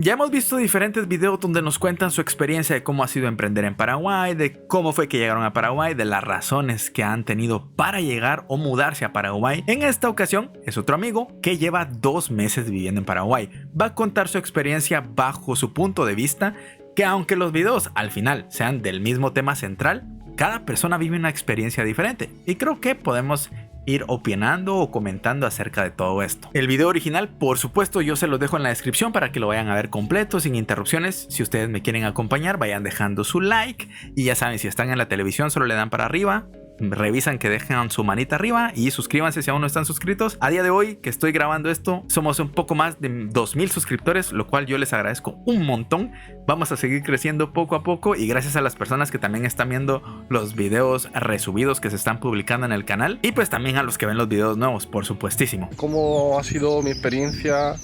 Ya hemos visto diferentes videos donde nos cuentan su experiencia de cómo ha sido emprender en Paraguay, de cómo fue que llegaron a Paraguay, de las razones que han tenido para llegar o mudarse a Paraguay. En esta ocasión es otro amigo que lleva 2 meses viviendo en Paraguay. Va a contar su experiencia bajo su punto de vista, que aunque los videos al final sean del mismo tema central, cada persona vive una experiencia diferente y creo que podemos ir opinando o comentando acerca de todo esto. El video original, por supuesto, yo se los dejo en la descripción para que lo vayan a ver completo, sin interrupciones. Si ustedes me quieren acompañar, vayan dejando su like y ya saben, si están en la televisión solo le dan para arriba, revisan que dejen su manita arriba y suscríbanse si aún no están suscritos. A día de hoy que estoy grabando esto, somos un poco más de 2000 suscriptores, lo cual yo les agradezco un montón. Vamos a seguir creciendo poco a poco y gracias a las personas que también están viendo los videos resubidos que se están publicando en el canal y pues también a los que ven los videos nuevos, por supuestísimo. ¿Cómo ha sido mi experiencia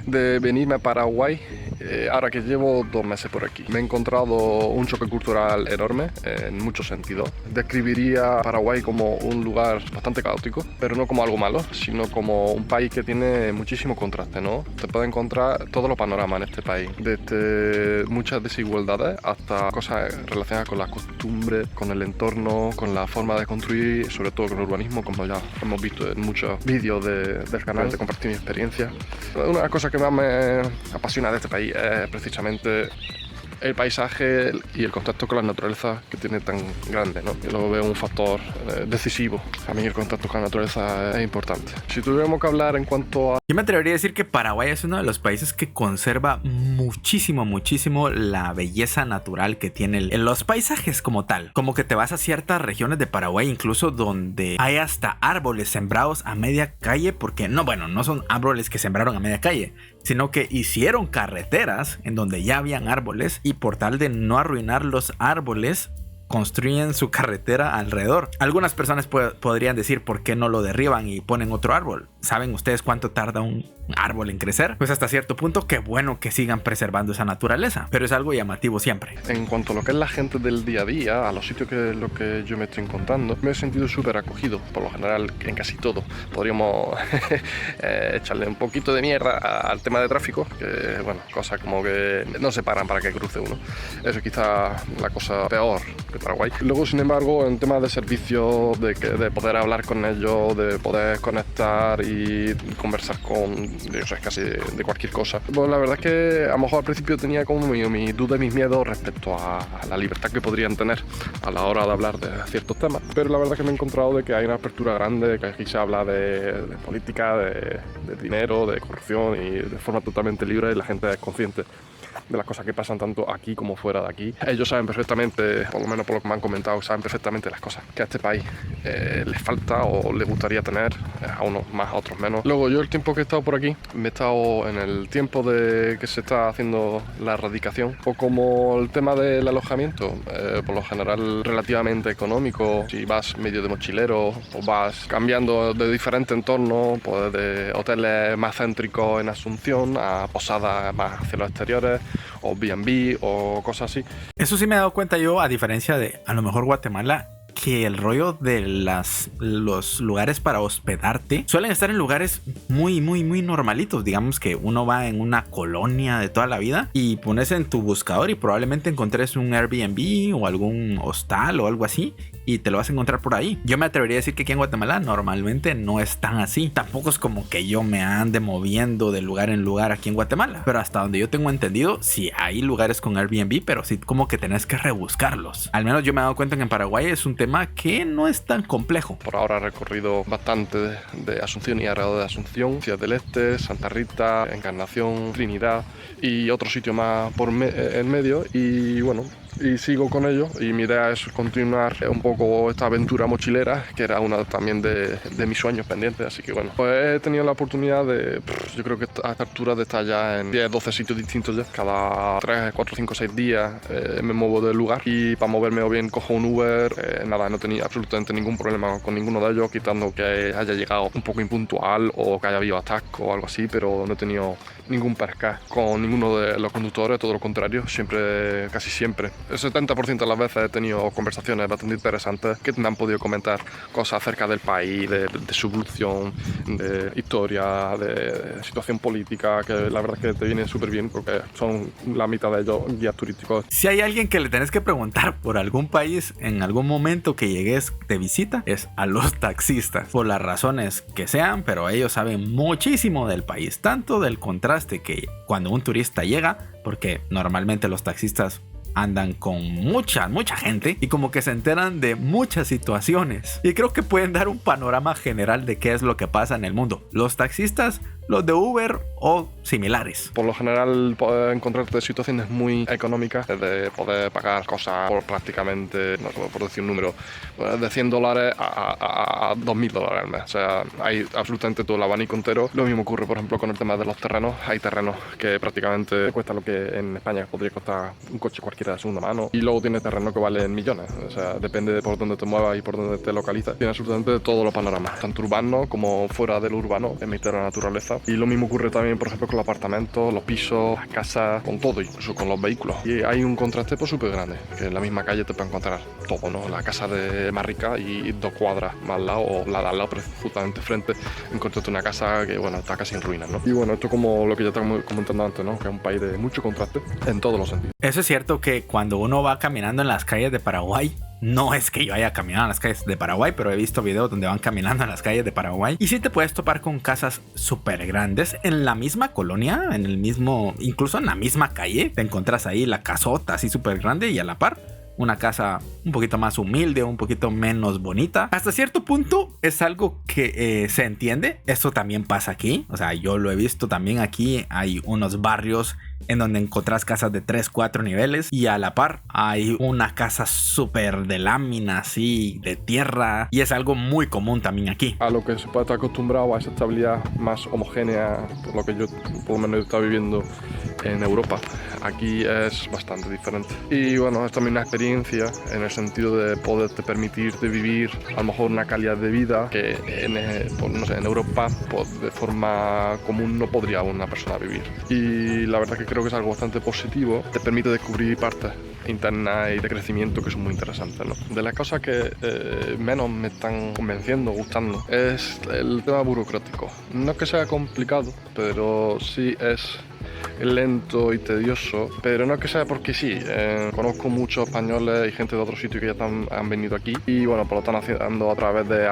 de venirme a Paraguay ahora que llevo 2 meses por aquí? Me he encontrado un choque cultural enorme en muchos sentidos. Describiría Paraguay como un lugar bastante caótico, pero no como algo malo, sino como un país que tiene muchísimo contraste, ¿no? Te puedes encontrar todos los panoramas en este país, desde muchas desigualdades hasta cosas relacionadas con las costumbres, con el entorno, con la forma de construir, sobre todo con el urbanismo, como ya hemos visto en muchos vídeos del canal, de compartir mi experiencia. Una cosa que más me apasiona de este país es precisamente el paisaje y el contacto con la naturaleza que tiene tan grande, ¿no? Yo lo veo un factor decisivo. A mí el contacto con la naturaleza es importante. Si tuviéramos que hablar en cuanto a... Yo me atrevería a decir que Paraguay es uno de los países que conserva muchísimo la belleza natural que tiene en los paisajes como tal. Como que te vas a ciertas regiones de Paraguay incluso donde hay hasta árboles sembrados a media calle, porque no son árboles que sembraron a media calle, sino que hicieron carreteras en donde ya habían árboles y por tal de no arruinar los árboles construyen su carretera alrededor. Algunas personas podrían decir por qué no lo derriban y ponen otro árbol. ¿Saben ustedes cuánto tarda un árbol en crecer? Pues hasta cierto punto qué bueno que sigan preservando esa naturaleza, pero es algo llamativo siempre. En cuanto a lo que es la gente del día a día, a los sitios lo que yo me estoy encontrando, me he sentido súper acogido, por lo general en casi todo. Podríamos echarle un poquito de mierda al tema de tráfico, que bueno, cosas como que no se paran para que cruce uno. Eso es quizá la cosa peor de Paraguay. Luego, sin embargo, en temas de servicios, de poder hablar con ellos, de poder conectar y conversar con casi de cualquier cosa. Pues la verdad es que a lo mejor al principio tenía como mi duda y mis miedos respecto a la libertad que podrían tener a la hora de hablar de ciertos temas. Pero la verdad es que me he encontrado de que hay una apertura grande, que aquí se habla de política, de dinero, de corrupción y de forma totalmente libre y la gente es consciente de las cosas que pasan tanto aquí como fuera de aquí. Ellos saben perfectamente, por lo menos por lo que me han comentado, saben perfectamente las cosas que a este país les falta o les gustaría tener, a unos más, a otros menos. Luego, yo el tiempo que he estado por aquí, me he estado en el tiempo de que se está haciendo la erradicación, o como el tema del alojamiento, por lo general relativamente económico. Si vas medio de mochilero o vas cambiando de diferente entorno, pues de hoteles más céntricos en Asunción a posadas más hacia los exteriores, o B&B o cosas así. Eso sí me he dado cuenta yo, a diferencia de a lo mejor Guatemala, que el rollo de los lugares para hospedarte suelen estar en lugares muy normalitos. Digamos que uno va en una colonia de toda la vida y pones en tu buscador y probablemente encontres un Airbnb o algún hostal o algo así y te lo vas a encontrar por ahí. Yo me atrevería a decir que aquí en Guatemala normalmente no es tan así. Tampoco es como que yo me ande moviendo de lugar en lugar aquí en Guatemala, pero hasta donde yo tengo entendido, sí hay lugares con Airbnb, pero sí como que tenés que rebuscarlos. Al menos yo me he dado cuenta que en Paraguay es un tema que no es tan complejo. Por ahora he recorrido bastante de Asunción y alrededor de Asunción, Ciudad del Este, Santa Rita, Encarnación, Trinidad y otro sitio más por en medio, y bueno, y sigo con ello, y mi idea es continuar un poco esta aventura mochilera, que era una también de mis sueños pendientes. Así que bueno, pues he tenido la oportunidad de, yo creo que a esta altura de estar ya en 10, 12 sitios distintos ya. Cada 3, 4, 5, 6 días me muevo del lugar, y para moverme o bien cojo un Uber, nada, no tenía absolutamente ningún problema con ninguno de ellos, quitando que haya llegado un poco impuntual o que haya habido atasco o algo así, pero no he tenido ningún percance con ninguno de los conductores, todo lo contrario, siempre, casi siempre. El 70% de las veces he tenido conversaciones bastante interesantes que me han podido comentar cosas acerca del país, de su evolución, de historia, de situación política, que la verdad es que te viene súper bien porque son la mitad de ellos guías turísticos. Si hay alguien que le tenés que preguntar por algún país en algún momento que llegues de visita, es a los taxistas, por las razones que sean, pero ellos saben muchísimo del país, tanto del contraste que cuando un turista llega, porque normalmente los taxistas andan con mucha gente y como que se enteran de muchas situaciones y creo que pueden dar un panorama general de qué es lo que pasa en el mundo. Los taxistas, los de Uber o similares. Por lo general puedes encontrarte situaciones muy económicas, de poder pagar cosas por prácticamente, no sé, por decir un número, de $100 a $2.000 al mes. O sea, hay absolutamente todo el abanico entero. Lo mismo ocurre, por ejemplo, con el tema de los terrenos. Hay terrenos que prácticamente cuestan lo que en España podría costar un coche cualquiera de segunda mano. Y luego tienes terrenos que valen millones. O sea, depende de por dónde te muevas y por dónde te localizas. Tiene absolutamente todos los panoramas, tanto urbanos como fuera del urbano, en mitad de la naturaleza. Y lo mismo ocurre también, por ejemplo, con los apartamentos, los pisos, las casas, con todo, incluso con los vehículos. Y hay un contraste pues súper grande, que en la misma calle te puedes encontrar todo, ¿no? La casa de más rica y 2 cuadras más al lado, o la de al lado, pero justamente frente, encontraste una casa que, bueno, está casi en ruinas, ¿no? Y bueno, esto como lo que ya estamos comentando antes, ¿no? Que es un país de mucho contraste en todos los sentidos. Eso es cierto que cuando uno va caminando en las calles de Paraguay, no es que yo haya caminado en las calles de Paraguay, pero he visto videos donde van caminando en las calles de Paraguay. Y sí te puedes topar con casas súper grandes en la misma colonia, en el mismo, incluso en la misma calle. Te encuentras ahí la casota así súper grande y a la par una casa un poquito más humilde, un poquito menos bonita. Hasta cierto punto es algo que se entiende. Esto también pasa aquí. O sea, yo lo he visto también aquí. Hay unos barrios en donde encontrás casas de 3, 4 niveles y a la par hay una casa súper de lámina, así, de tierra, y es algo muy común también aquí. A lo que se puede estar acostumbrado, a esa estabilidad más homogénea, por lo que yo por lo menos he estado viviendo en Europa. Aquí es bastante diferente. Y bueno, es también una experiencia en el sentido de poderte permitirte vivir a lo mejor una calidad de vida que no sé, en Europa pues, de forma común no podría una persona vivir. Y la verdad que creo que es algo bastante positivo. Te permite descubrir partes internas y de crecimiento que son muy interesantes, ¿no? De las cosas que menos me están convenciendo, gustando, es el tema burocrático. No es que sea complicado, pero sí es lento y tedioso, pero no es que sea porque sí. Conozco muchos españoles y gente de otros sitios que ya han venido aquí y bueno, pues lo están haciendo a través de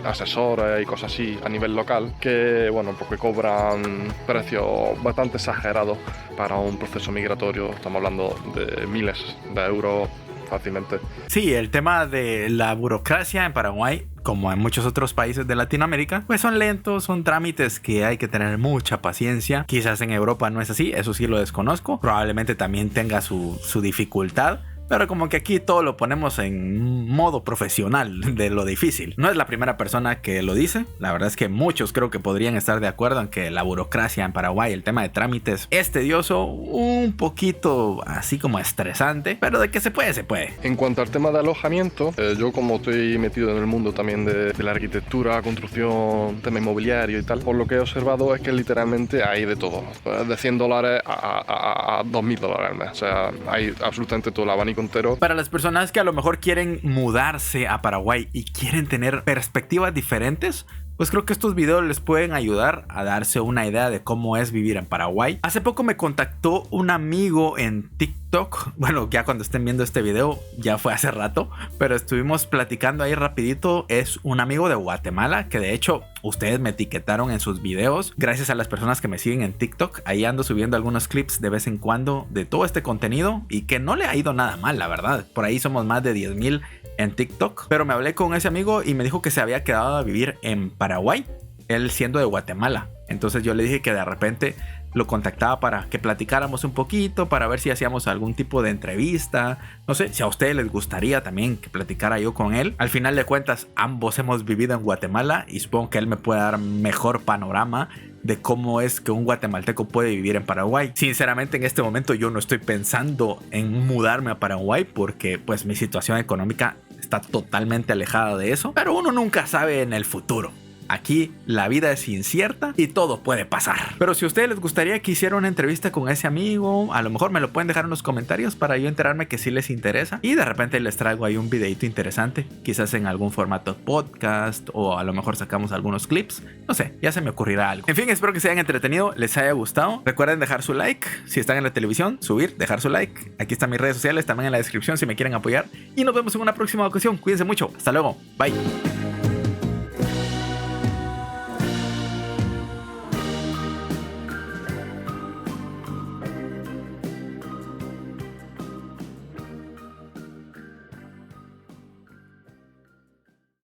asesores y cosas así a nivel local que bueno, porque cobran precios bastante exagerados para un proceso migratorio. Estamos hablando de miles de euros fácilmente. Sí, el tema de la burocracia en Paraguay, como en muchos otros países de Latinoamérica, pues son lentos, son trámites que hay que tener mucha paciencia. Quizás en Europa no es así, eso sí lo desconozco. Probablemente también tenga su dificultad. Pero como que aquí todo lo ponemos en modo profesional de lo difícil. No es la primera persona que lo dice. La verdad es que muchos creo que podrían estar de acuerdo en que la burocracia en Paraguay, el tema de trámites, es tedioso, un poquito así como estresante, pero de que se puede, se puede. En cuanto al tema de alojamiento, yo como estoy metido en el mundo también de la arquitectura, construcción, tema inmobiliario y tal, por lo que he observado es que literalmente hay de todo. De $100 a $2.000 al mes. O sea, hay absolutamente todo el abanico entero. Para las personas que a lo mejor quieren mudarse a Paraguay y quieren tener perspectivas diferentes, pues creo que estos videos les pueden ayudar a darse una idea de cómo es vivir en Paraguay. Hace poco me contactó un amigo en TikTok. Bueno, ya cuando estén viendo este video ya fue hace rato, pero estuvimos platicando ahí rapidito. Es un amigo de Guatemala que de hecho ustedes me etiquetaron en sus videos. Gracias a las personas que me siguen en TikTok, ahí ando subiendo algunos clips de vez en cuando de todo este contenido y que no le ha ido nada mal, la verdad. Por ahí somos más de 10,000 en TikTok, pero me hablé con ese amigo y me dijo que se había quedado a vivir en Paraguay, él siendo de Guatemala. Entonces yo le dije que de repente lo contactaba para que platicáramos un poquito, para ver si hacíamos algún tipo de entrevista. No sé si a ustedes les gustaría también que platicara yo con él. Al final de cuentas, ambos hemos vivido en Guatemala y supongo que él me puede dar mejor panorama de cómo es que un guatemalteco puede vivir en Paraguay. Sinceramente, en este momento yo no estoy pensando en mudarme a Paraguay porque pues mi situación económica está totalmente alejada de eso, pero uno nunca sabe en el futuro. aquí la vida es incierta y todo puede pasar. Pero si a ustedes les gustaría que hiciera una entrevista con ese amigo, a lo mejor me lo pueden dejar en los comentarios para yo enterarme que sí les interesa y de repente les traigo ahí un videito interesante, quizás en algún formato podcast o a lo mejor sacamos algunos clips, no sé, ya se me ocurrirá algo. En fin, espero que se hayan entretenido, les haya gustado. Recuerden dejar su like, si están en la televisión, subir, dejar su like. Aquí están mis redes sociales también en la descripción si me quieren apoyar y nos vemos en una próxima ocasión. Cuídense mucho, hasta luego, bye.